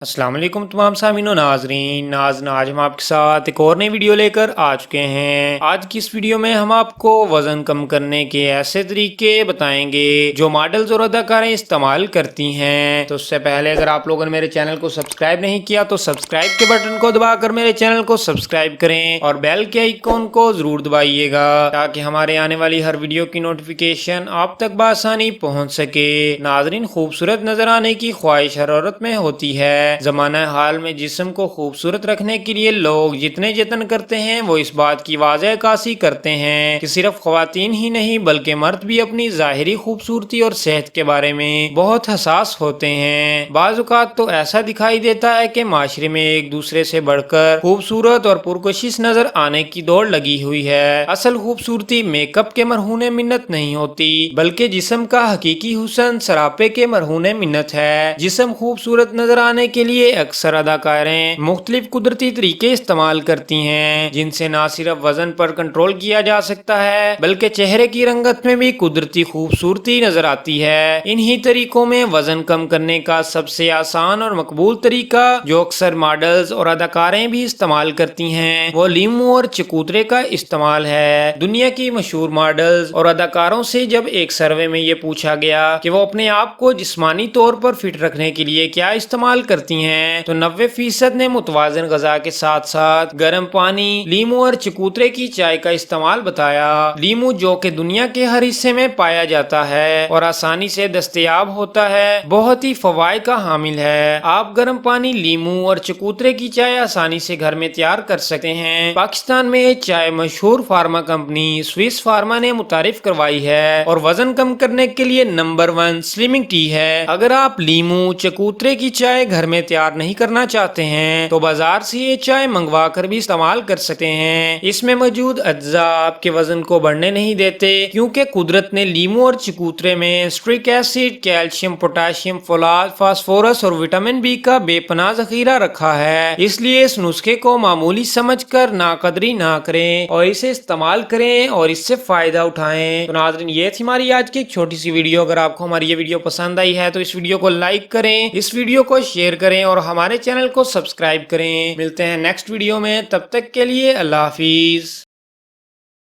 السلام علیکم تمام سامعین و ناظرین آج ہم آپ کے ساتھ ایک اور نئی ویڈیو لے کر آ چکے ہیں۔ آج کی اس ویڈیو میں ہم آپ کو وزن کم کرنے کے ایسے طریقے بتائیں گے جو ماڈلز اور اداکاریں استعمال کرتی ہیں۔ تو اس سے پہلے اگر آپ لوگوں نے میرے چینل کو سبسکرائب نہیں کیا تو سبسکرائب کے بٹن کو دبا کر میرے چینل کو سبسکرائب کریں اور بیل کے آئیکن کو ضرور دبائیے گا تاکہ ہمارے آنے والی ہر ویڈیو کی نوٹیفیکیشن آپ تک بآسانی پہنچ سکے۔ ناظرین، خوبصورت نظر آنے کی خواہش ہر عورت میں ہوتی ہے۔ زمانہ حال میں جسم کو خوبصورت رکھنے کے لیے لوگ جتنے جتن کرتے ہیں وہ اس بات کی واضح عکاسی کرتے ہیں کہ صرف خواتین ہی نہیں بلکہ مرد بھی اپنی ظاہری خوبصورتی اور صحت کے بارے میں بہت حساس ہوتے ہیں۔ بعض اوقات تو ایسا دکھائی دیتا ہے کہ معاشرے میں ایک دوسرے سے بڑھ کر خوبصورت اور پرکشش نظر آنے کی دوڑ لگی ہوئی ہے۔ اصل خوبصورتی میک اپ کے مرہون منت نہیں ہوتی بلکہ جسم کا حقیقی حسن سراپے کے مرہون منت ہے۔ جسم خوبصورت نظر آنے کے لیے اکثر اداکاریں مختلف قدرتی طریقے استعمال کرتی ہیں جن سے نہ صرف وزن پر کنٹرول کیا جا سکتا ہے بلکہ چہرے کی رنگت میں بھی قدرتی خوبصورتی نظر آتی ہے۔ انہی طریقوں میں وزن کم کرنے کا سب سے آسان اور مقبول طریقہ جو اکثر ماڈلز اور اداکاریں بھی استعمال کرتی ہیں وہ لیمو اور چکوترے کا استعمال ہے۔ دنیا کی مشہور ماڈلز اور اداکاروں سے جب ایک سروے میں یہ پوچھا گیا کہ وہ اپنے آپ کو جسمانی طور پر فٹ رکھنے کے لیے کیا استعمال کرتی ہیں تو 90% نے متوازن غذا کے ساتھ ساتھ گرم پانی، لیمو اور چکوترے کی چائے کا استعمال بتایا۔ لیمو جو کہ دنیا کے ہر حصے میں پایا جاتا ہے اور آسانی سے دستیاب ہوتا ہے بہت ہی فوائد کا حامل ہے۔ آپ گرم پانی، لیمو اور چکوترے کی چائے آسانی سے گھر میں تیار کر سکتے ہیں۔ پاکستان میں یہ چائے مشہور فارما کمپنی سوئس فارما نے متعارف کروائی ہے اور وزن کم کرنے کے لیے نمبر 1 سلمنگ ٹی ہے۔ اگر آپ لیمو چکوترے کی چائے گھر میں تیار نہیں کرنا چاہتے ہیں تو بازار سے یہ چائے منگوا کر بھی استعمال کر سکتے ہیں۔ اس میں موجود اجزاء آپ کے وزن کو بڑھنے نہیں دیتے کیونکہ قدرت نے لیمو اور چکوترے میں اسٹرک ایسڈ، کیلشیم، پوٹاشیم، فولاد، فاسفورس اور وٹامن بی کا بے پناہ ذخیرہ رکھا ہے۔ اس لیے اس نسخے کو معمولی سمجھ کر ناقدری نہ کریں اور اسے استعمال کریں اور اس سے فائدہ اٹھائیں۔ تو ناظرین، یہ تھی ہماری آج کی ایک چھوٹی سی ویڈیو۔ اگر آپ کو ہماری یہ ویڈیو پسند آئی ہے تو اس ویڈیو کو لائک کریں، اس ویڈیو کو شیئر کریں اور ہمارے چینل کو سبسکرائب کریں۔ ملتے ہیں نیکسٹ ویڈیو میں، تب تک کے لیے اللہ حافظ۔